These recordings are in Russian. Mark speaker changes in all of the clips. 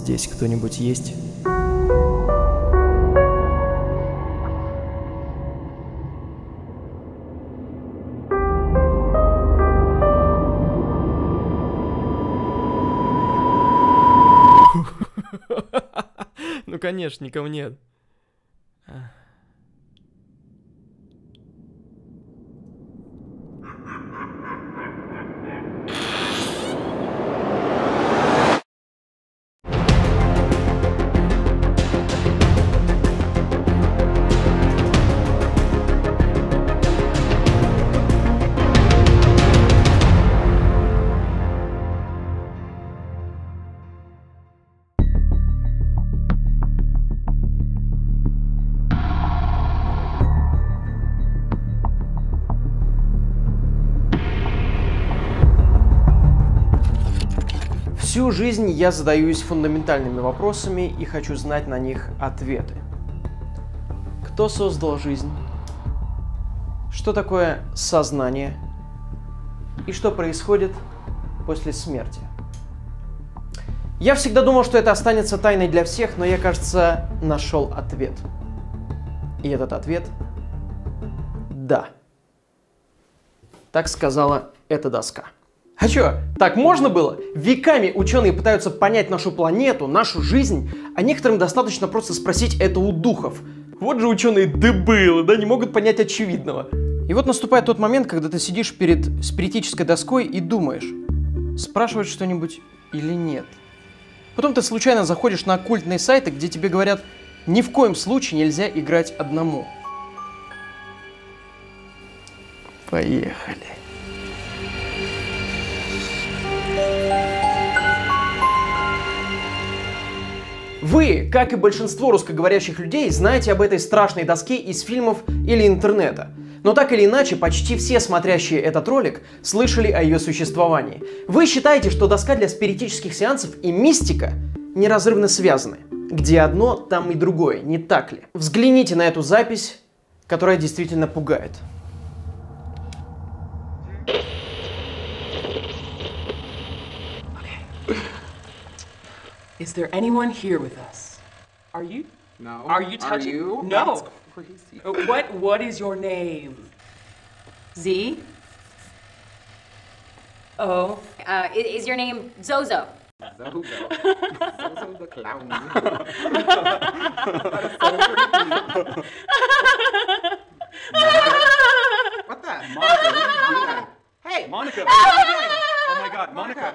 Speaker 1: Здесь кто-нибудь есть? Ну, конечно, никого нет. Всю жизнь я задаюсь фундаментальными вопросами и хочу знать на них ответы. Кто создал жизнь? Что такое сознание? И что происходит после смерти? Я всегда думал, что это останется тайной для всех, но я, кажется, нашел ответ. И этот ответ – да. Так сказала эта доска. А чё, так можно было? Веками ученые пытаются понять нашу планету, нашу жизнь, а некоторым достаточно просто спросить это у духов. Вот же ученые дебилы, да, не могут понять очевидного. И вот наступает тот момент, когда ты сидишь перед спиритической доской и думаешь, спрашивать что-нибудь или нет. Потом ты случайно заходишь на оккультные сайты, где тебе говорят, ни в коем случае нельзя играть одному. Поехали. Вы, как и большинство русскоговорящих людей, знаете об этой страшной доске из фильмов или интернета. Но так или иначе, почти все смотрящие этот ролик слышали о ее существовании. Вы считаете, что доска для спиритических сеансов и мистика неразрывно связаны. Где одно, там и другое, не так ли? Взгляните на эту запись, которая действительно пугает.
Speaker 2: Is there anyone here with us? Are you?
Speaker 3: No.
Speaker 2: Are you touching?
Speaker 3: Are you?
Speaker 2: No.
Speaker 3: That's crazy.
Speaker 2: What is your name? Z? Oh.
Speaker 4: Is your name Zozo?
Speaker 3: Zozo. Zozo the clown. That is so creepy. What the? Monica, what are you doing? Hey! Monica, what are you doing? Oh my god, Monica.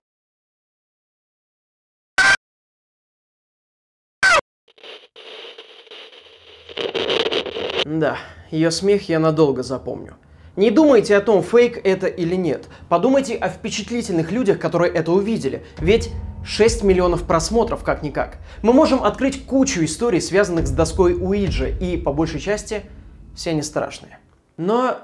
Speaker 1: Да, ее смех я надолго запомню. Не думайте о том, фейк это или нет. Подумайте о впечатлительных людях, которые это увидели. Ведь 6 миллионов просмотров, как-никак. Мы можем открыть кучу историй, связанных с доской Уиджи, и, по большей части, все они страшные. Но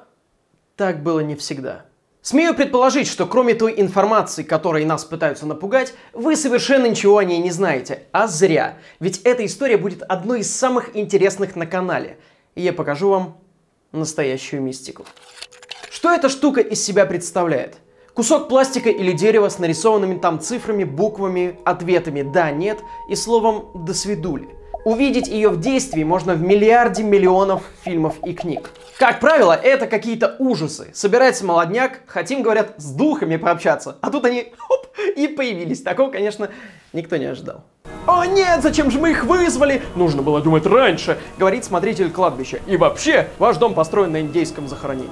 Speaker 1: так было не всегда. Смею предположить, что кроме той информации, которой нас пытаются напугать, вы совершенно ничего о ней не знаете. А зря. Ведь эта история будет одной из самых интересных на канале. И я покажу вам настоящую мистику. Что эта штука из себя представляет? Кусок пластика или дерева с нарисованными там цифрами, буквами, ответами «да», «нет» и словом «до свидули». Увидеть ее в действии можно в миллиарде миллионов фильмов и книг. Как правило, это какие-то ужасы. Собирается молодняк, хотим, говорят, с духами пообщаться. А тут они, хоп, и появились. Такого, конечно, никто не ожидал. «О нет, зачем же мы их вызвали? Нужно было думать раньше», — говорит смотритель кладбища. «И вообще, ваш дом построен на индейском захоронении».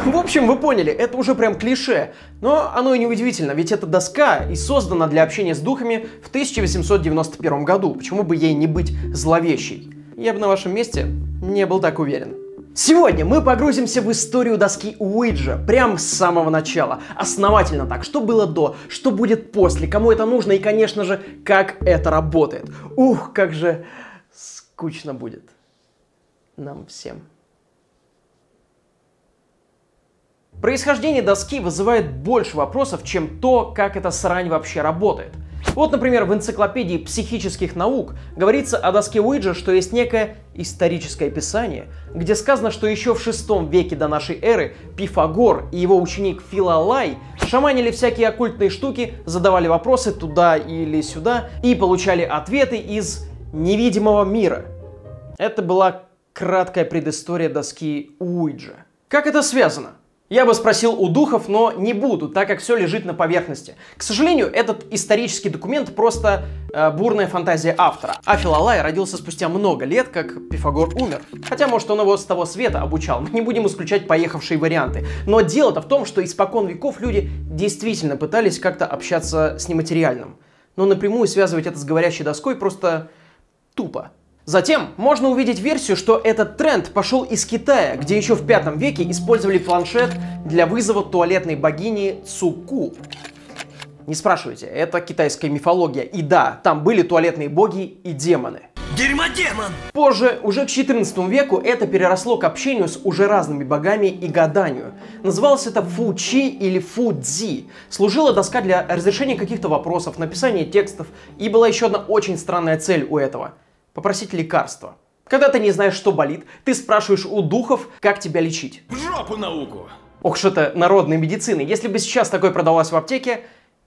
Speaker 1: В общем, вы поняли, это уже прям клише. Но оно и не удивительно, ведь эта доска и создана для общения с духами в 1891 году. Почему бы ей не быть зловещей? Я бы на вашем месте не был так уверен. Сегодня мы погрузимся в историю доски Уиджа прямо с самого начала. Основательно так, что было до, что будет после, кому это нужно и, конечно же, как это работает. Ух, как же скучно будет нам всем. Происхождение доски вызывает больше вопросов, чем то, как эта срань вообще работает. Вот, например, в энциклопедии психических наук говорится о доске Уиджа, что есть некое историческое описание, где сказано, что еще в VI веке до нашей эры Пифагор и его ученик Филолай шаманили всякие оккультные штуки, задавали вопросы туда или сюда и получали ответы из невидимого мира. Это была краткая предыстория доски Уиджа. Как это связано? Я бы спросил у духов, но не буду, так как все лежит на поверхности. К сожалению, этот исторический документ просто бурная фантазия автора. А Филолай родился спустя много лет, как Пифагор умер. Хотя, может, он его с того света обучал. Мы не будем исключать поехавшие варианты. Но дело-то в том, что испокон веков люди действительно пытались как-то общаться с нематериальным. Но напрямую связывать это с говорящей доской просто тупо. Затем можно увидеть версию, что этот тренд пошел из Китая, где еще в V веке использовали планшет для вызова туалетной богини Цуку. Не спрашивайте, это китайская мифология. И да, там были туалетные боги и демоны.
Speaker 5: Дерьмодемон!
Speaker 1: Позже, уже к XIV веку, это переросло к общению с уже разными богами и гаданию. Называлось это Фу-Чи или Фу-Дзи. Служила доска для разрешения каких-то вопросов, написания текстов. И была еще одна очень странная цель у этого – попросить лекарства. Когда ты не знаешь, что болит, ты спрашиваешь у духов, как тебя лечить.
Speaker 5: В жопу науку!
Speaker 1: Ох, что это народной медицины. Если бы сейчас такое продавалось в аптеке,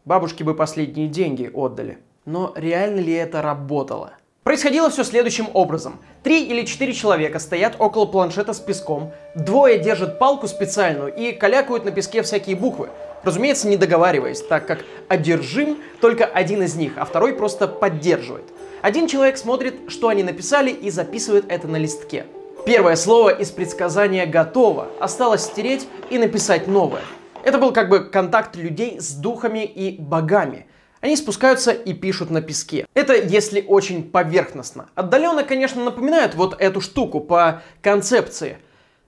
Speaker 1: бабушки бы последние деньги отдали. Но реально ли это работало? Происходило все следующим образом. 3 или 4 человека стоят около планшета с песком, двое держат палку специальную и калякают на песке всякие буквы. Разумеется, не договариваясь, так как одержим только один из них, а второй просто поддерживает. Один человек смотрит, что они написали, и записывает это на листке. Первое слово из предсказания готово, осталось стереть и написать новое. Это был как бы контакт людей с духами и богами. Они спускаются и пишут на песке. Это если очень поверхностно. Отдаленно, конечно, напоминают вот эту штуку по концепции.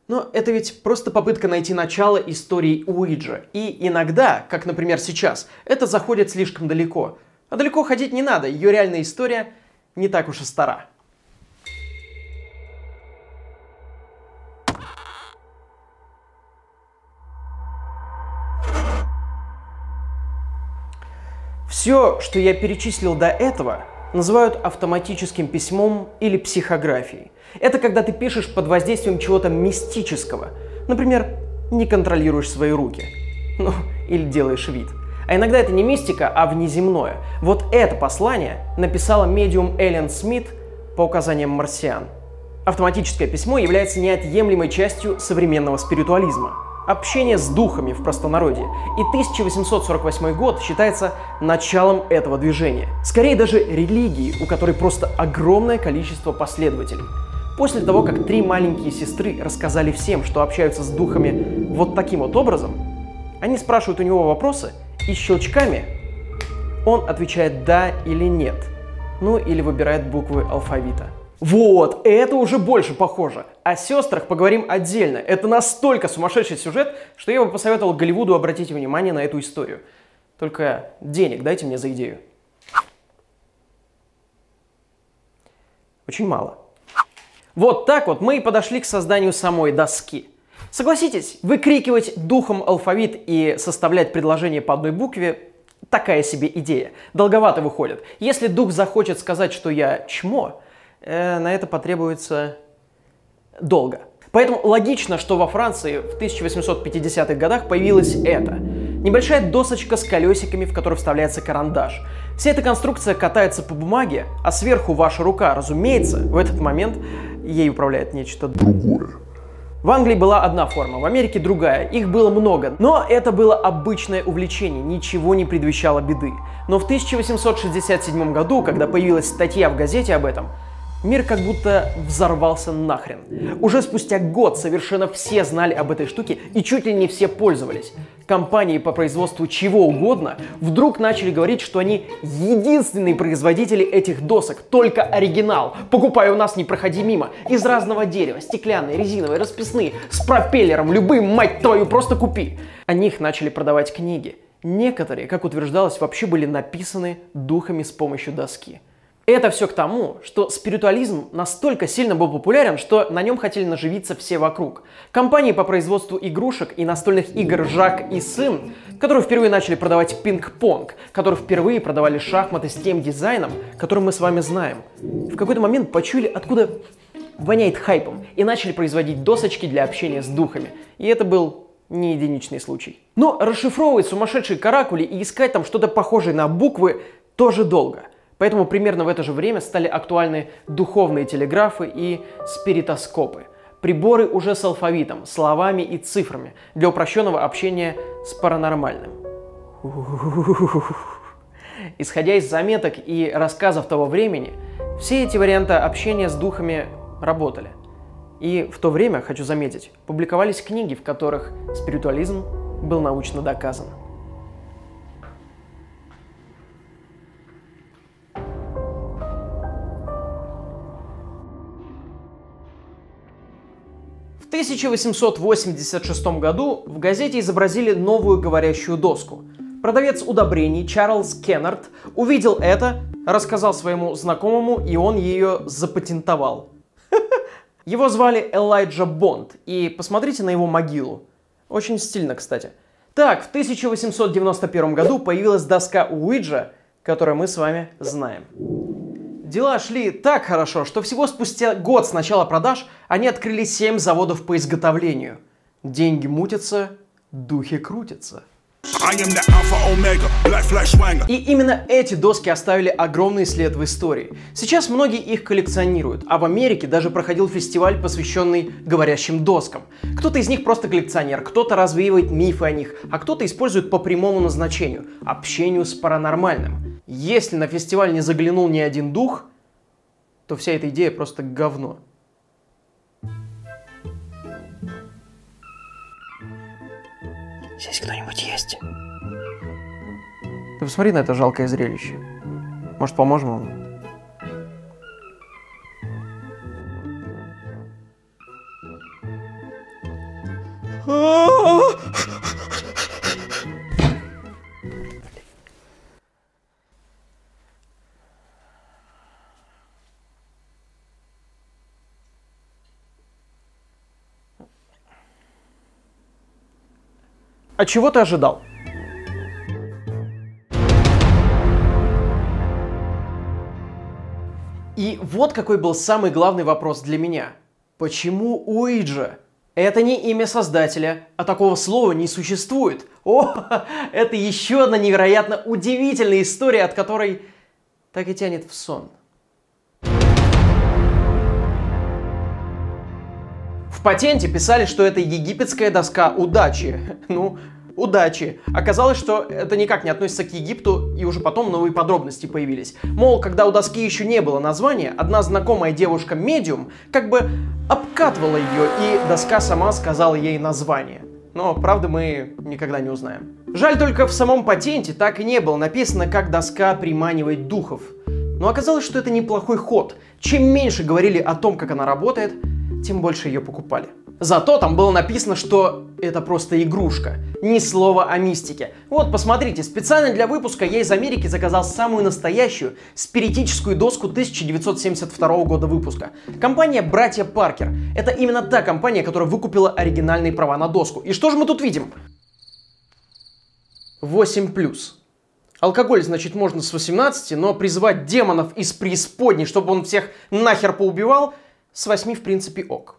Speaker 1: Но это ведь просто попытка найти начало истории Уиджа. И иногда, как, например, сейчас, это заходит слишком далеко. А далеко ходить не надо, ее реальная история не так уж и стара. Все, что я перечислил до этого, называют автоматическим письмом или психографией. Это когда ты пишешь под воздействием чего-то мистического. Например, не контролируешь свои руки. Ну, или делаешь вид. А иногда это не мистика, а внеземное. Вот это послание написала медиум Эллен Смит по указаниям марсиан. Автоматическое письмо является неотъемлемой частью современного спиритуализма. Общение с духами в простонародье. И 1848 год считается началом этого движения. Скорее даже религии, у которой просто огромное количество последователей. После того, как 3 маленькие сестры рассказали всем, что общаются с духами вот таким вот образом, они спрашивают у него вопросы, и щелчками он отвечает «да» или «нет». Ну или выбирает буквы алфавита. Вот, это уже больше похоже. О сестрах поговорим отдельно. Это настолько сумасшедший сюжет, что я бы посоветовал Голливуду обратить внимание на эту историю. Только денег дайте мне за идею. Очень мало. Вот так вот мы и подошли к созданию самой доски. Согласитесь, выкрикивать духом алфавит и составлять предложение по одной букве – такая себе идея. Долговато выходит. Если дух захочет сказать, что я чмо, на это потребуется долго. Поэтому логично, что во Франции в 1850-х годах появилось это. Небольшая досочка с колесиками, в которую вставляется карандаш. Вся эта конструкция катается по бумаге, а сверху ваша рука. Разумеется, в этот момент ей управляет нечто другое. В Англии была одна форма, в Америке другая, их было много, но это было обычное увлечение, ничего не предвещало беды. Но в 1867 году, когда появилась статья в газете об этом, мир как будто взорвался нахрен. Уже спустя год совершенно все знали об этой штуке и чуть ли не все пользовались. Компании по производству чего угодно вдруг начали говорить, что они единственные производители этих досок, только оригинал. Покупай у нас, не проходи мимо. Из разного дерева, стеклянные, резиновые, расписные, с пропеллером, любые, мать твою, просто купи. О них начали продавать книги. Некоторые, как утверждалось, вообще были написаны духами с помощью доски. Это все к тому, что спиритуализм настолько сильно был популярен, что на нем хотели наживиться все вокруг. Компании по производству игрушек и настольных игр «Жак и сын», которые впервые начали продавать пинг-понг, которые впервые продавали шахматы с тем дизайном, который мы с вами знаем, в какой-то момент почуяли, откуда воняет хайпом, и начали производить досочки для общения с духами. И это был не единичный случай. Но расшифровывать сумасшедшие каракули и искать там что-то похожее на буквы тоже долго. Поэтому примерно в это же время стали актуальны духовные телеграфы и спиритоскопы. Приборы уже с алфавитом, словами и цифрами для упрощенного общения с паранормальным. Исходя из заметок и рассказов того времени, все эти варианты общения с духами работали. И в то время, хочу заметить, публиковались книги, в которых спиритуализм был научно доказан. В 1886 году в газете изобразили новую говорящую доску. Продавец удобрений Чарльз Кеннард увидел это, рассказал своему знакомому, и он ее запатентовал. Его звали Элайджа Бонд, и посмотрите на его могилу. Очень стильно, кстати. Так, в 1891 году появилась доска Уиджа, которую мы с вами знаем. Дела шли так хорошо, что всего спустя год с начала продаж они открыли 7 заводов по изготовлению. Деньги мутятся, духи крутятся. И именно эти доски оставили огромный след в истории. Сейчас многие их коллекционируют, а в Америке даже проходил фестиваль, посвященный говорящим доскам. Кто-то из них просто коллекционер, кто-то развеивает мифы о них, а кто-то использует по прямому назначению – общению с паранормальным. Если на фестиваль не заглянул ни один дух, то вся эта идея просто говно. Здесь кто-нибудь есть? Ты посмотри на это жалкое зрелище. Может, поможем ему? А чего ты ожидал? И вот какой был самый главный вопрос для меня. Почему Уиджа? Это не имя создателя, а такого слова не существует. О, это еще одна невероятно удивительная история, от которой так и тянет в сон. В патенте писали, что это египетская доска удачи. Ну, удачи. Оказалось, что это никак не относится к Египту, и уже потом новые подробности появились. Мол, когда у доски еще не было названия, одна знакомая девушка-медиум как бы обкатывала ее, и доска сама сказала ей название. Но, правда, мы никогда не узнаем. Жаль, только в самом патенте так и не было написано, как доска приманивает духов. Но оказалось, что это неплохой ход. Чем меньше говорили о том, как она работает, тем больше ее покупали. Зато там было написано, что это просто игрушка. Ни слова о мистике. Вот, посмотрите, специально для выпуска я из Америки заказал самую настоящую спиритическую доску 1972 года выпуска. Компания «Братья Паркер». Это именно та компания, которая выкупила оригинальные права на доску. И что же мы тут видим? 8+. Алкоголь, значит, можно с 18, но призывать демонов из преисподней, чтобы он всех нахер поубивал, с 8 в принципе ок.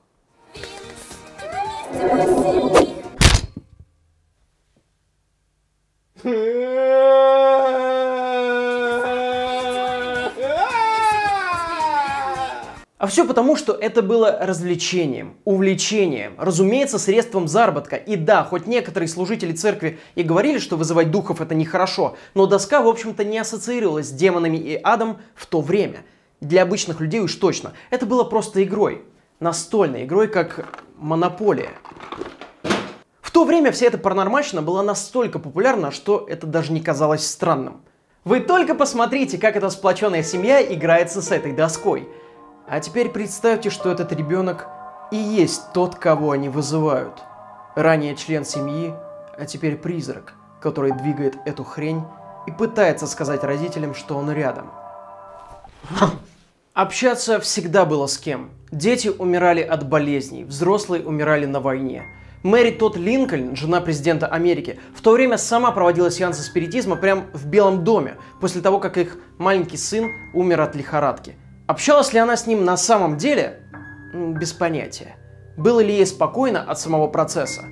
Speaker 1: А все потому, что это было развлечением, увлечением, разумеется, средством заработка. И да, хоть некоторые служители церкви и говорили, что вызывать духов это нехорошо, но доска, в общем-то, не ассоциировалась с демонами и адом в то время. Для обычных людей уж точно. Это было просто игрой. Настольной игрой, как Монополия. В то время вся эта паранормальщина была настолько популярна, что это даже не казалось странным. Вы только посмотрите, как эта сплоченная семья играется с этой доской. А теперь представьте, что этот ребенок и есть тот, кого они вызывают. Ранее член семьи, а теперь призрак, который двигает эту хрень и пытается сказать родителям, что он рядом. Общаться всегда было с кем. Дети умирали от болезней, взрослые умирали на войне. Мэри Тодд Линкольн, жена президента Америки, в то время сама проводила сеансы спиритизма прямо в Белом доме, после того, как их маленький сын умер от лихорадки. Общалась ли она с ним на самом деле? Без понятия. Было ли ей спокойно от самого процесса?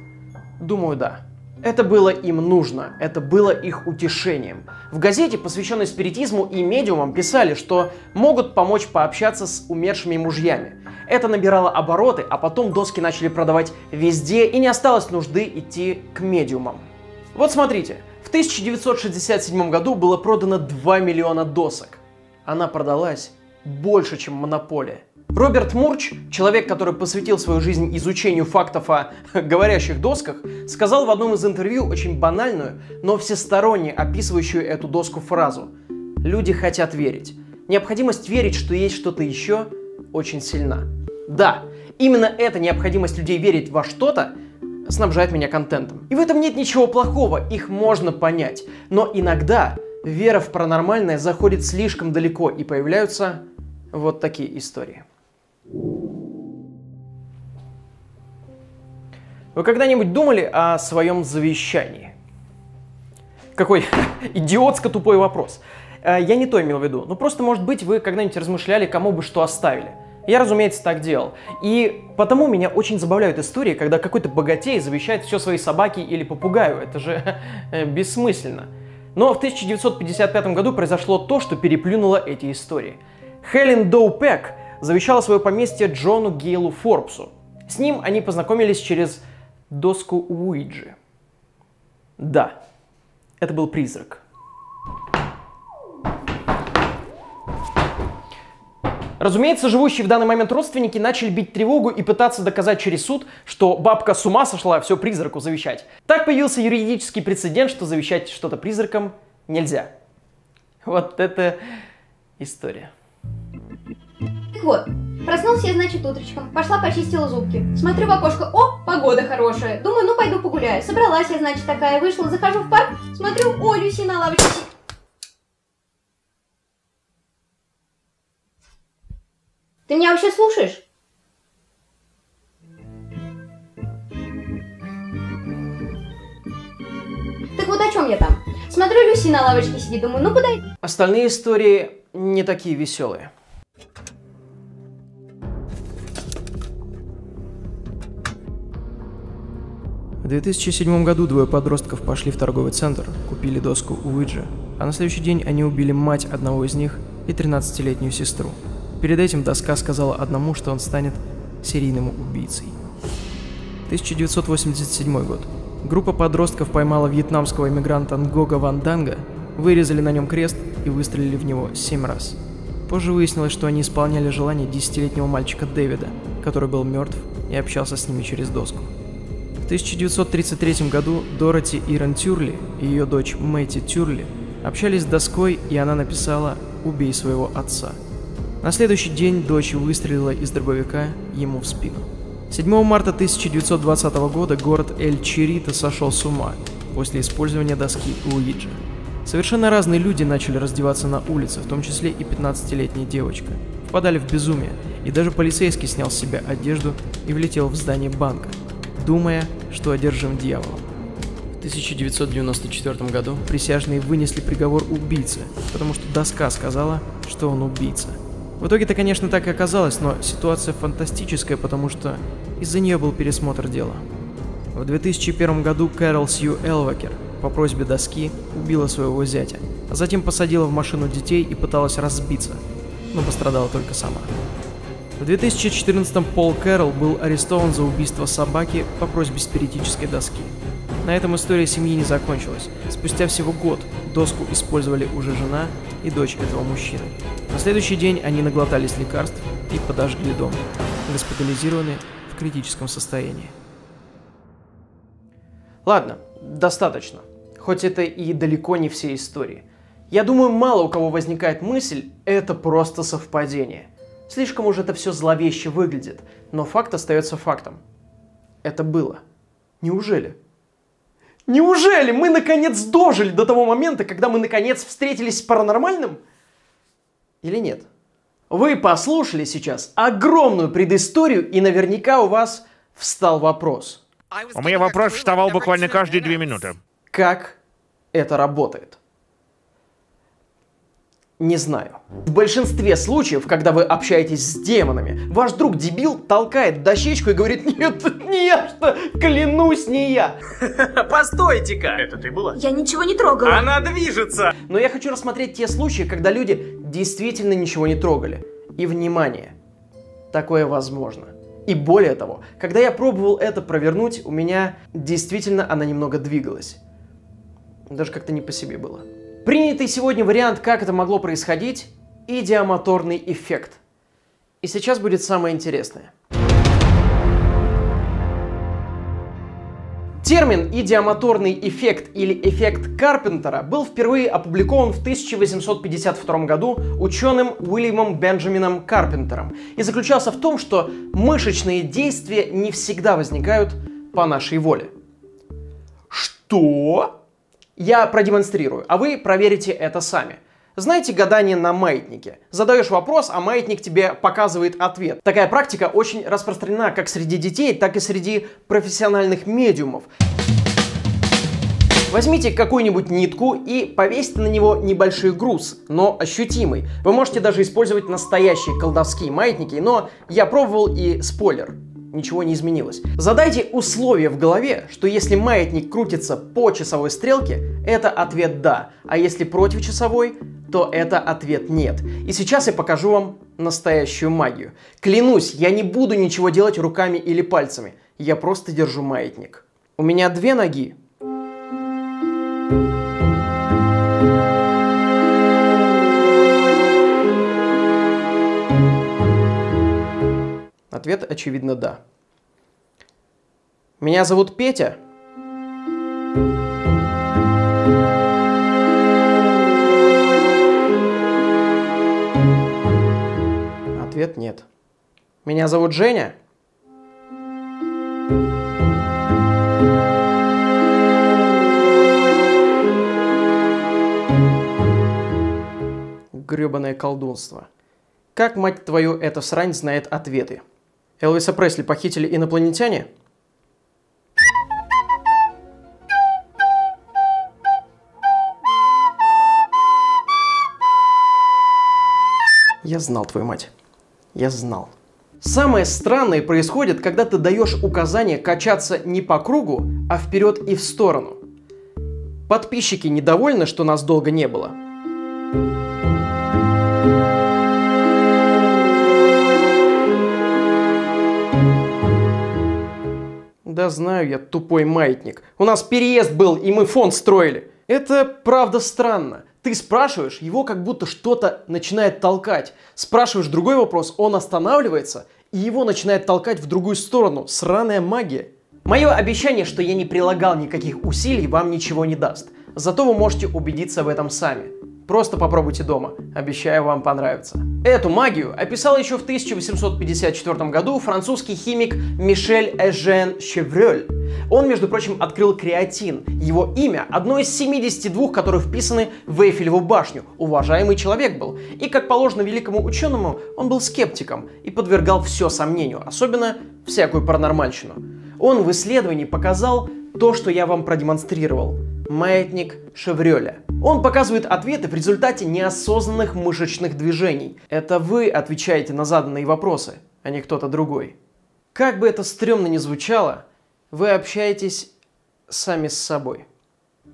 Speaker 1: Думаю, да. Это было им нужно, это было их утешением. В газете, посвященной спиритизму и медиумам, писали, что могут помочь пообщаться с умершими мужьями. Это набирало обороты, а потом доски начали продавать везде, и не осталось нужды идти к медиумам. Вот смотрите, в 1967 году было продано 2 миллиона досок. Она продалась больше, чем монополия. Роберт Мурч, человек, который посвятил свою жизнь изучению фактов о говорящих досках, сказал в одном из интервью очень банальную, но всесторонне описывающую эту доску фразу: «Люди хотят верить. Необходимость верить, что есть что-то еще, очень сильна». Да, именно эта необходимость людей верить во что-то снабжает меня контентом. И в этом нет ничего плохого, их можно понять. Но иногда вера в паранормальное заходит слишком далеко, и появляются вот такие истории. Вы когда-нибудь думали о своем завещании? Какой идиотско тупой вопрос. Я не то имел в виду. Ну просто, может быть, вы когда-нибудь размышляли, кому бы что оставили. Я, разумеется, так делал. И потому меня очень забавляют истории, когда какой-то богатей завещает все своей собаке или попугаю. Это же бессмысленно. Но в 1955 году произошло то, что переплюнуло эти истории. Хелен Доу Пек завещала свое поместье Джону Гейлу Форбсу. С ним они познакомились через доску Уиджи. Да, это был призрак. Разумеется, живущие в данный момент родственники начали бить тревогу и пытаться доказать через суд, что бабка с ума сошла все призраку завещать. Так появился юридический прецедент, что завещать что-то призракам нельзя. Вот это история.
Speaker 6: Вот, проснулся я, значит, утречком, пошла почистила зубки. Смотрю в окошко, о, погода хорошая. Думаю, ну пойду погуляю. Собралась я, значит, такая, вышла, захожу в парк, смотрю, о, Люси на лавочке. Ты меня вообще слушаешь? Так вот о чем я там? Смотрю, Люси на лавочке сидит, думаю, ну подойди.
Speaker 1: Остальные истории не такие веселые. В 2007 году двое подростков пошли в торговый центр, купили доску Уиджи, а на следующий день они убили мать одного из них и 13-летнюю сестру. Перед этим доска сказала одному, что он станет серийным убийцей. 1987 год. Группа подростков поймала вьетнамского иммигранта Нгога Ван Данга, вырезали на нем крест и выстрелили в него 7 раз. Позже выяснилось, что они исполняли желание 10-летнего мальчика Дэвида, который был мертв и общался с ними через доску. В 1933 году Дороти Ирен Тюрли и ее дочь Мэтти Тюрли общались с доской, и она написала «Убей своего отца». На следующий день дочь выстрелила из дробовика ему в спину. 7 марта 1920 года город Эль-Чирита сошел с ума после использования доски Уиджи. Совершенно разные люди начали раздеваться на улице, в том числе и 15-летняя девочка. Впадали в безумие, и даже полицейский снял с себя одежду и влетел в здание банка, думая, что одержим дьяволом. В 1994 году присяжные вынесли приговор убийце, потому что доска сказала, что он убийца. В итоге-то, конечно, так и оказалось, но ситуация фантастическая, потому что из-за нее был пересмотр дела. В 2001 году Кэрол Сью Элвакер по просьбе доски убила своего зятя, а затем посадила в машину детей и пыталась разбиться, но пострадала только сама. В 2014 Пол Кэрол был арестован за убийство собаки по просьбе спиритической доски. На этом история семьи не закончилась. Спустя всего год доску использовали уже жена и дочь этого мужчины. На следующий день они наглотались лекарств и подожгли дом, госпитализированы в критическом состоянии. Ладно, достаточно. Хоть это и далеко не все истории. Я думаю, мало у кого возникает мысль, это просто совпадение. Слишком уж это все зловеще выглядит, но факт остается фактом. Это было. Неужели? Неужели мы наконец дожили до того момента, когда мы наконец встретились с паранормальным? Или нет? Вы послушали сейчас огромную предысторию, и наверняка у вас встал вопрос.
Speaker 7: У меня вопрос вставал буквально каждые 2 минуты.
Speaker 1: Как это работает? Не знаю. В большинстве случаев, когда вы общаетесь с демонами, ваш друг-дебил толкает дощечку и говорит: «Нет, не я, что, клянусь, не я».
Speaker 5: Постойте-ка!
Speaker 3: Это ты была?
Speaker 8: Я ничего не трогала.
Speaker 5: Она движется!
Speaker 1: Но я хочу рассмотреть те случаи, когда люди действительно ничего не трогали. И, внимание, такое возможно. И более того, когда я пробовал это провернуть, у меня действительно она немного двигалась. Даже как-то не по себе было. Принятый сегодня вариант, как это могло происходить – идиомоторный эффект. И сейчас будет самое интересное. Термин «идиомоторный эффект» или «эффект Карпентера» был впервые опубликован в 1852 году ученым Уильямом Бенджамином Карпентером и заключался в том, что мышечные действия не всегда возникают по нашей воле. Что? Я продемонстрирую, а вы проверите это сами. Знаете гадание на маятнике? Задаешь вопрос, а маятник тебе показывает ответ. Такая практика очень распространена как среди детей, так и среди профессиональных медиумов. Возьмите какую-нибудь нитку и повесьте на него небольшой груз, но ощутимый. Вы можете даже использовать настоящие колдовские маятники, но я пробовал и спойлер. Ничего не изменилось. Задайте условие в голове, что если маятник крутится по часовой стрелке, это ответ «да», а если против часовой, то это ответ «нет». И сейчас я покажу вам настоящую магию. Клянусь, я не буду ничего делать руками или пальцами, я просто держу маятник. У меня 2 ноги. Ответ, очевидно, да. Меня зовут Петя. Ответ нет. Меня зовут Женя. Грёбаное колдунство. Как, мать твою, эта срань знает ответы? Элвиса Пресли похитили инопланетяне? Я знал, твою мать. Я знал. Самое странное происходит, когда ты даешь указание качаться не по кругу, а вперед и в сторону. Подписчики недовольны, что нас долго не было. Да знаю я, тупой маятник. У нас переезд был, и мы фонд строили. Это правда странно. Ты спрашиваешь, его как будто что-то начинает толкать. Спрашиваешь другой вопрос, он останавливается, и его начинает толкать в другую сторону. Сраная магия. Мое обещание, что я не прилагал никаких усилий, вам ничего не даст. Зато вы можете убедиться в этом сами. Просто попробуйте дома. Обещаю, вам понравится. Эту магию описал еще в 1854 году французский химик Мишель Эжен Шеврёль. Он, между прочим, открыл креатин. Его имя одно из 72, которые вписаны в Эйфелеву башню. Уважаемый человек был. И, как положено великому ученому, он был скептиком и подвергал все сомнению, особенно всякую паранормальщину. Он в исследовании показал то, что я вам продемонстрировал. Маятник Шеврёля. Он показывает ответы в результате неосознанных мышечных движений. Это вы отвечаете на заданные вопросы, а не кто-то другой. Как бы это стрёмно ни звучало, вы общаетесь сами с собой.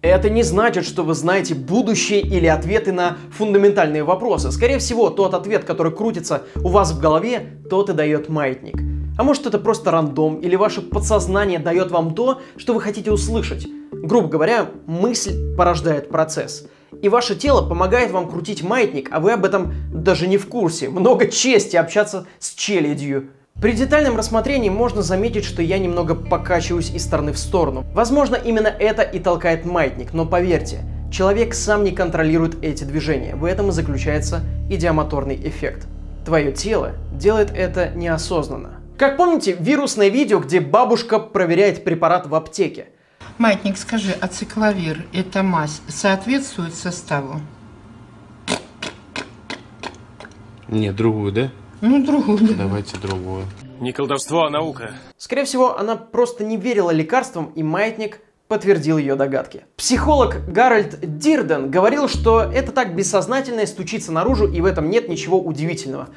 Speaker 1: Это не значит, что вы знаете будущее или ответы на фундаментальные вопросы. Скорее всего, тот ответ, который крутится у вас в голове, тот и дает маятник. А может, это просто рандом, или ваше подсознание дает вам то, что вы хотите услышать. Грубо говоря, мысль порождает процесс. И ваше тело помогает вам крутить маятник, а вы об этом даже не в курсе. Много чести общаться с челядью. При детальном рассмотрении можно заметить, что я немного покачиваюсь из стороны в сторону. Возможно, именно это и толкает маятник, но поверьте, человек сам не контролирует эти движения. В этом и заключается идиомоторный эффект. Твое тело делает это неосознанно. Как помните вирусное видео, где бабушка проверяет препарат в аптеке?
Speaker 9: Маятник, скажи, ацикловир, эта мазь, соответствует составу?
Speaker 8: Не, другую, да?
Speaker 9: Ну, другую, да.
Speaker 8: Давайте другую.
Speaker 5: Не колдовство, а наука.
Speaker 1: Скорее всего, она просто не верила лекарствам, и маятник подтвердил ее догадки. Психолог Гарольд Дирден говорил, что это так бессознательное стучится наружу, и в этом нет ничего удивительного.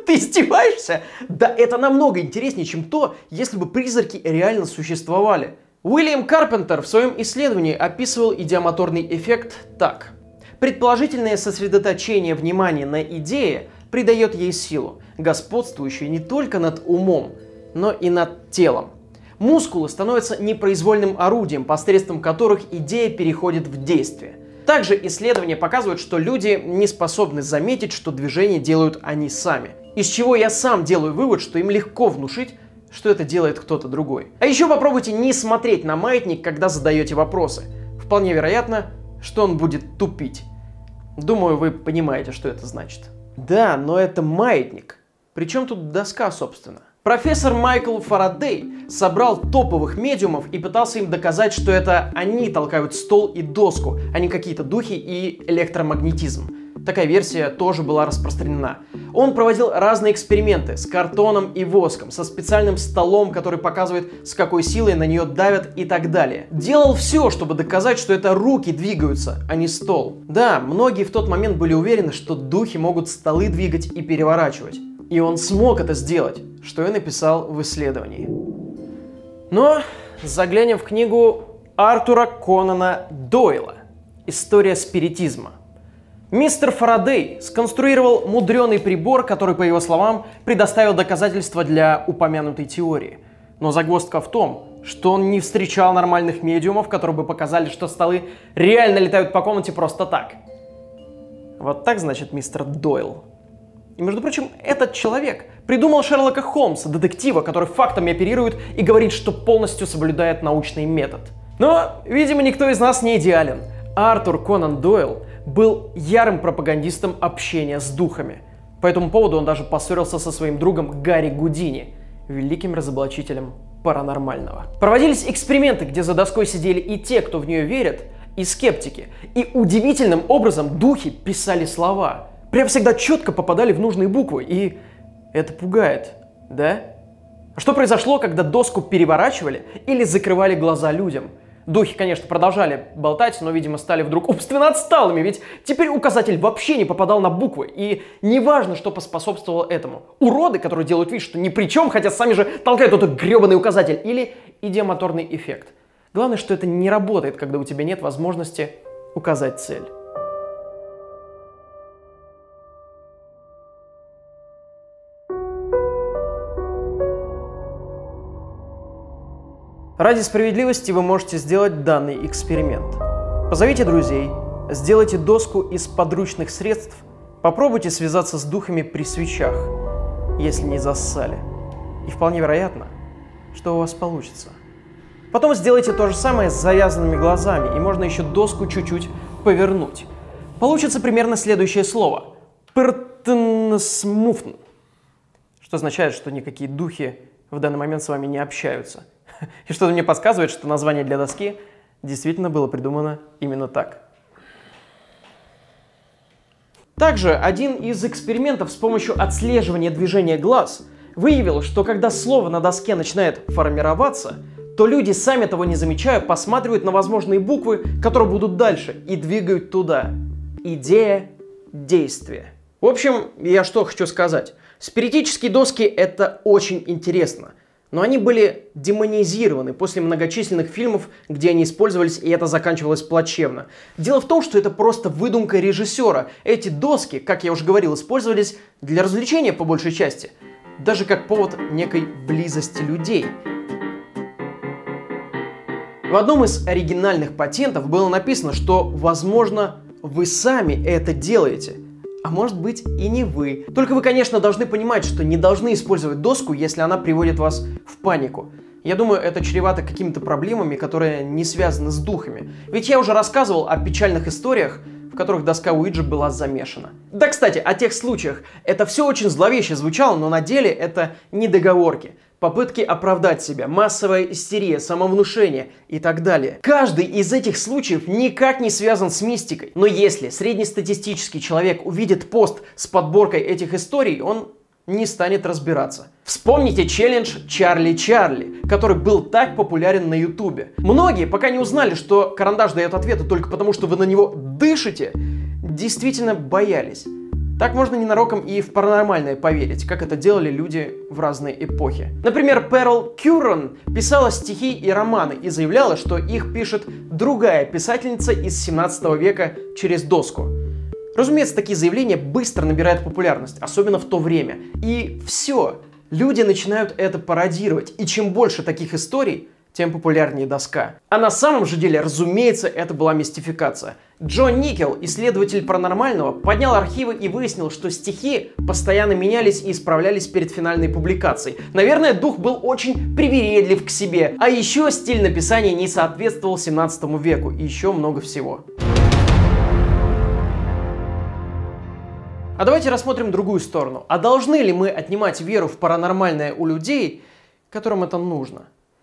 Speaker 1: Ты издеваешься? Да это намного интереснее, чем то, если бы призраки реально существовали. Уильям Карпентер в своем исследовании описывал идиомоторный эффект так. Предположительное сосредоточение внимания на идее придает ей силу, господствующую не только над умом, но и над телом. Мускулы становятся непроизвольным орудием, посредством которых идея переходит в действие. Также исследования показывают, что люди не способны заметить, что движение делают они сами. Из чего я сам делаю вывод, что им легко внушить, что это делает кто-то другой. А еще попробуйте не смотреть на маятник, когда задаете вопросы. Вполне вероятно, что он будет тупить. Думаю, вы понимаете, что это значит. Да, но это маятник. Причем тут доска, собственно? Профессор Майкл Фарадей собрал топовых медиумов и пытался им доказать, что это они толкают стол и доску, а не какие-то духи и электромагнетизм. Такая версия тоже была распространена. Он проводил разные эксперименты с картоном и воском, со специальным столом, который показывает, с какой силой на нее давят и так далее. Делал все, чтобы доказать, что это руки двигаются, а не стол. Да, многие в тот момент были уверены, что духи могут столы двигать и переворачивать. И он смог это сделать, что я написал в исследовании. Но заглянем в книгу Артура Конана Дойла «История спиритизма». Мистер Фарадей сконструировал мудреный прибор, который, по его словам, предоставил доказательства для упомянутой теории. Но загвоздка в том, что он не встречал нормальных медиумов, которые бы показали, что столы реально летают по комнате просто так. Вот так, значит, мистер Дойл. И, между прочим, этот человек придумал Шерлока Холмса, детектива, который фактами оперирует и говорит, что полностью соблюдает научный метод. Но, видимо, никто из нас не идеален. Артур Конан Дойл был ярым пропагандистом общения с духами. По этому поводу он даже поссорился со своим другом Гарри Гудини, великим разоблачителем паранормального. Проводились эксперименты, где за доской сидели и те, кто в нее верит, и скептики. И удивительным образом духи писали слова. Прям всегда четко попадали в нужные буквы, и это пугает, да? Что произошло, когда доску переворачивали или закрывали глаза людям? Духи, конечно, продолжали болтать, но, видимо, стали вдруг умственно отсталыми, ведь теперь указатель вообще не попадал на буквы, и неважно, что поспособствовало этому. Уроды, которые делают вид, что ни при чем, хотя сами же толкают этот гребаный указатель, или идиомоторный эффект. Главное, что это не работает, когда у тебя нет возможности указать цель. Ради справедливости вы можете сделать данный эксперимент. Позовите друзей, сделайте доску из подручных средств, попробуйте связаться с духами при свечах, если не зассали. И вполне вероятно, что у вас получится. Потом сделайте то же самое с завязанными глазами, и можно еще доску чуть-чуть повернуть. Получится примерно следующее слово. Пыртнсмуфн. Что означает, что никакие духи в данный момент с вами не общаются. И что-то мне подсказывает, что название для доски действительно было придумано именно так. Также один из экспериментов с помощью отслеживания движения глаз выявил, что когда слово на доске начинает формироваться, то люди, сами того не замечая, посматривают на возможные буквы, которые будут дальше, и двигают туда. Идея действия. В общем, я что хочу сказать. Спиритические доски — это очень интересно. Но они были демонизированы после многочисленных фильмов, где они использовались, и это заканчивалось плачевно. Дело в том, что это просто выдумка режиссера. Эти доски, как я уже говорил, использовались для развлечения по большей части. Даже как повод некой близости людей. В одном из оригинальных патентов было написано, что, возможно, вы сами это делаете. А может быть и не вы. Только вы, конечно, должны понимать, что не должны использовать доску, если она приводит вас в панику. Я думаю, это чревато какими-то проблемами, которые не связаны с духами. Ведь я уже рассказывал о печальных историях, в которых доска Уиджи была замешана. Да, кстати, о тех случаях. Это все очень зловеще звучало, но на деле это не договорки. Попытки оправдать себя, массовая истерия, самовнушение и так далее. Каждый из этих случаев никак не связан с мистикой. Но если среднестатистический человек увидит пост с подборкой этих историй, он не станет разбираться. Вспомните челлендж Чарли, который был так популярен на ютубе. Многие, пока не узнали, что карандаш дает ответы только потому, что вы на него дышите, действительно боялись. Так можно ненароком и в паранормальное поверить, как это делали люди в разные эпохи. Например, Перл Кюррон писала стихи и романы и заявляла, что их пишет другая писательница из 17 века через доску. Разумеется, такие заявления быстро набирают популярность, особенно в то время. И все, люди начинают это пародировать, и чем больше таких историй, тем популярнее доска. А на самом же деле, разумеется, это была мистификация. Джон Никел, исследователь паранормального, поднял архивы и выяснил, что стихи постоянно менялись и исправлялись перед финальной публикацией. Наверное, дух был очень привередлив к себе. А еще стиль написания не соответствовал 17 веку и еще много всего. А давайте рассмотрим другую сторону. А должны ли мы отнимать веру в паранормальное у людей, которым это нужно?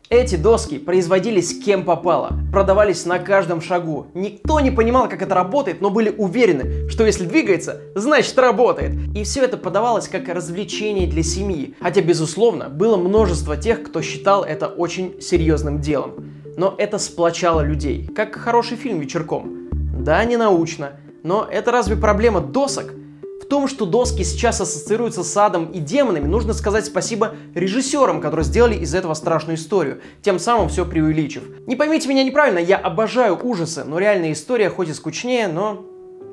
Speaker 1: Эти доски производились кем попало, продавались на каждом шагу. Никто не понимал, как это работает, но были уверены, что если двигается, значит работает. И все это подавалось как развлечение для семьи. Хотя, безусловно, было множество тех, кто считал это очень серьезным делом. Но это сплочало людей, как хороший фильм вечерком. Да, не научно, но это разве проблема досок? В том, что доски сейчас ассоциируются с адом и демонами, нужно сказать спасибо режиссерам, которые сделали из этого страшную историю, тем самым все преувеличив. Не поймите меня неправильно, я обожаю ужасы, но реальная история хоть и скучнее, но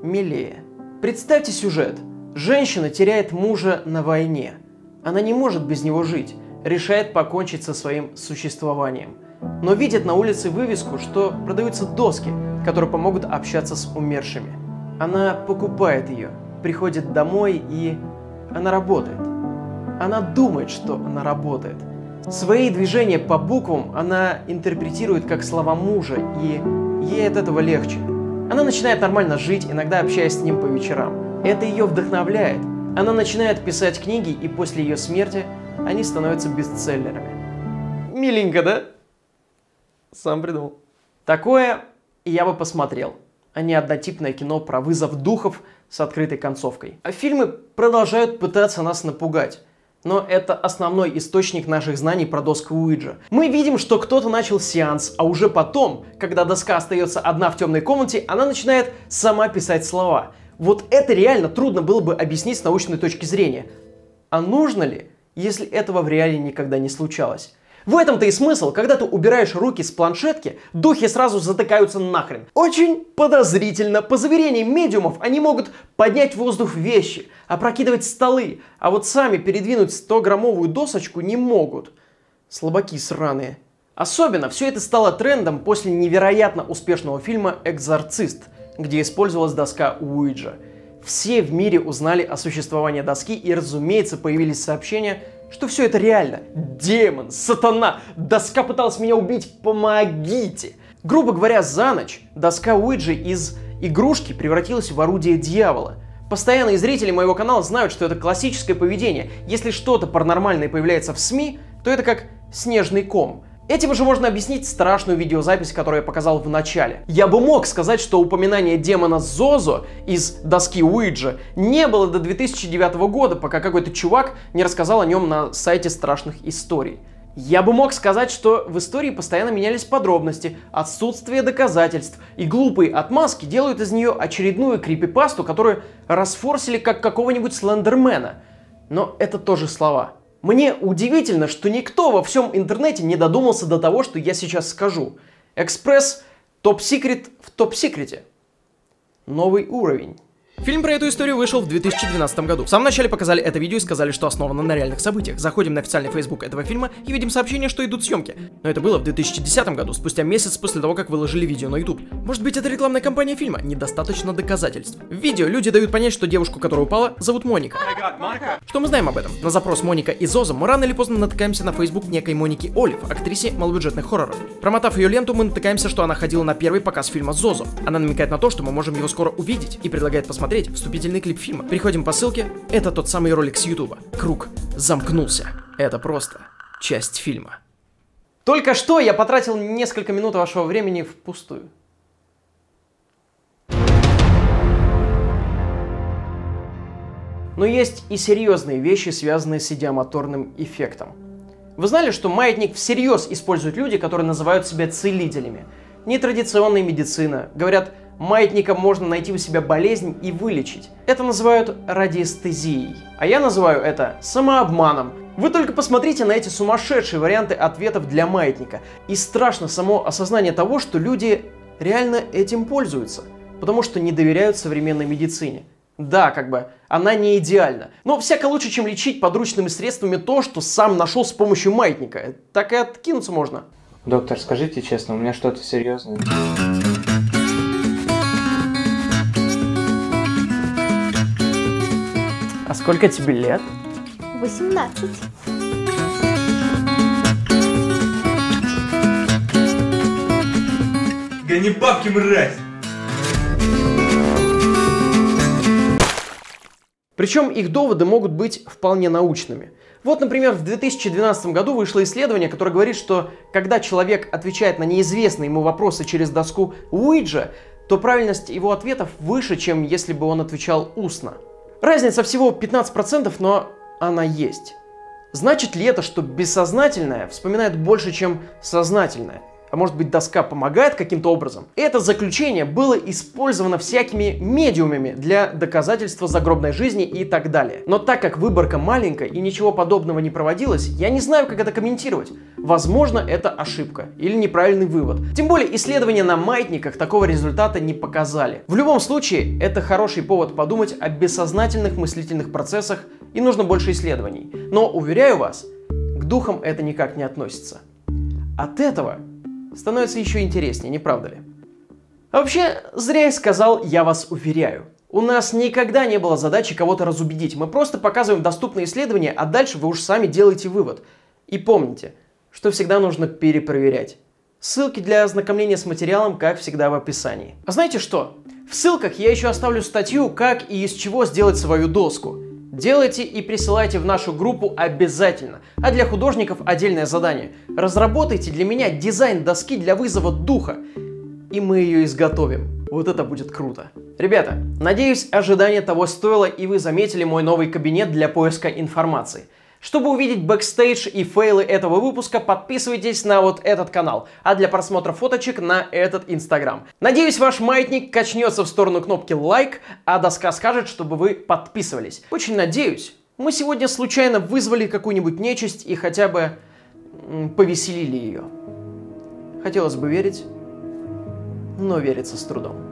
Speaker 1: милее. Представьте сюжет. Женщина теряет мужа на войне. Она не может без него жить, решает покончить со своим существованием. Но видит на улице вывеску, что продаются доски, которые помогут общаться с умершими. Она покупает ее. Приходит домой, и она работает. Она думает, что она работает. Свои движения по буквам она интерпретирует как слова мужа, и ей от этого легче. Она начинает нормально жить, иногда общаясь с ним по вечерам. Это ее вдохновляет. Она начинает писать книги, и после ее смерти они становятся бестселлерами. Миленько, да? Сам придумал. Такое я бы посмотрел, а не однотипное кино про вызов духов с открытой концовкой. А фильмы продолжают пытаться нас напугать. Но это основной источник наших знаний про доску Уиджа. Мы видим, что кто-то начал сеанс, а уже потом, когда доска остается одна в темной комнате, она начинает сама писать слова. Вот это реально трудно было бы объяснить с научной точки зрения. А нужно ли, если этого в реале никогда не случалось? В этом-то и смысл, когда ты убираешь руки с планшетки, духи сразу затыкаются нахрен. Очень подозрительно. По заверениям медиумов, они могут поднять в воздух вещи, опрокидывать столы, а вот сами передвинуть 100-граммовую досочку не могут. Слабаки сраные. Особенно все это стало трендом после невероятно успешного фильма «Экзорцист», где использовалась доска Уиджа. Все в мире узнали о существовании доски, и, разумеется, появились сообщения, что все это реально. Демон, сатана, доска пыталась меня убить, помогите! Грубо говоря, за ночь доска Уиджи из игрушки превратилась в орудие дьявола. Постоянные зрители моего канала знают, что это классическое поведение. Если что-то паранормальное появляется в СМИ, то это как снежный ком. Этим же можно объяснить страшную видеозапись, которую я показал в начале. Я бы мог сказать, что упоминание демона Зозо из доски Уиджа не было до 2009 года, пока какой-то чувак не рассказал о нем на сайте страшных историй. Я бы мог сказать, что в истории постоянно менялись подробности, отсутствие доказательств, и глупые отмазки делают из нее очередную крипипасту, которую расфорсили как какого-нибудь Слендермена. Но это тоже слова. Мне удивительно, что никто во всем интернете не додумался до того, что я сейчас скажу. Экспресс топ-секрет в топ-секрете. Новый уровень. Фильм про эту историю вышел в 2012 году. В самом начале показали это видео и сказали, что основано на реальных событиях. Заходим на официальный Facebook этого фильма и видим сообщение, что идут съемки. Но это было в 2010 году, спустя месяц после того, как выложили видео на YouTube. Может быть, это рекламная кампания фильма? Недостаточно доказательств. В видео люди дают понять, что девушку, которая упала, зовут Моника. Что мы знаем об этом? На запрос Моника и Зозо мы рано или поздно натыкаемся на Facebook некой Моники Олив, актрисе малобюджетных хорроров. Промотав ее ленту, мы натыкаемся, что она ходила на первый показ фильма Зозо. Она намекает на то, что мы можем его скоро увидеть, и предлагает посмотреть вступительный клип фильма. Переходим по ссылке. Это тот самый ролик с Ютуба. Круг замкнулся. Это просто часть фильма. Только что я потратил несколько минут вашего времени впустую. Но есть и серьезные вещи, связанные с идиомоторным эффектом. Вы знали, что маятник всерьез используют люди, которые называют себя целителями? Нетрадиционная медицина. Говорят, маятником можно найти у себя болезнь и вылечить. Это называют радиэстезией. А я называю это самообманом. Вы только посмотрите на эти сумасшедшие варианты ответов для маятника. И страшно само осознание того, что люди реально этим пользуются. Потому что не доверяют современной медицине. Да, она не идеальна. Но всяко лучше, чем лечить подручными средствами то, что сам нашел с помощью маятника. Так и откинуться можно.
Speaker 8: Доктор, скажите честно, у меня что-то серьезное.
Speaker 1: А сколько тебе лет?
Speaker 6: 18.
Speaker 3: Гони бабки, мразь!
Speaker 1: Причем их доводы могут быть вполне научными. Вот, например, в 2012 году вышло исследование, которое говорит, что когда человек отвечает на неизвестные ему вопросы через доску Уиджа, то правильность его ответов выше, чем если бы он отвечал устно. Разница всего 15%, но она есть. Значит ли это, что бессознательное вспоминает больше, чем сознательное? А может быть, доска помогает каким-то образом? Это заключение было использовано всякими медиумами для доказательства загробной жизни и так далее. Но так как выборка маленькая и ничего подобного не проводилось, я не знаю, как это комментировать. Возможно, это ошибка или неправильный вывод. Тем более, исследования на маятниках такого результата не показали. В любом случае, это хороший повод подумать о бессознательных мыслительных процессах, и нужно больше исследований. Но, уверяю вас, к духам это никак не относится. От этого становится еще интереснее, не правда ли? А вообще, зря я сказал «я вас уверяю». У нас никогда не было задачи кого-то разубедить. Мы просто показываем доступные исследования, а дальше вы уж сами делаете вывод. И помните, что всегда нужно перепроверять. Ссылки для ознакомления с материалом, как всегда, в описании. А знаете что? В ссылках я еще оставлю статью, как и из чего сделать свою доску. Делайте и присылайте в нашу группу обязательно. А для художников отдельное задание. Разработайте для меня дизайн доски для вызова духа. И мы ее изготовим. Вот это будет круто. Ребята, надеюсь, ожидание того стоило, и вы заметили мой новый кабинет для поиска информации. Чтобы увидеть бэкстейдж и фейлы этого выпуска, подписывайтесь на вот этот канал, а для просмотра фоточек на этот инстаграм. Надеюсь, ваш маятник качнется в сторону кнопки лайк, а доска скажет, чтобы вы подписывались. Очень надеюсь, мы сегодня случайно вызвали какую-нибудь нечисть и хотя бы повеселили ее. Хотелось бы верить, но верится с трудом.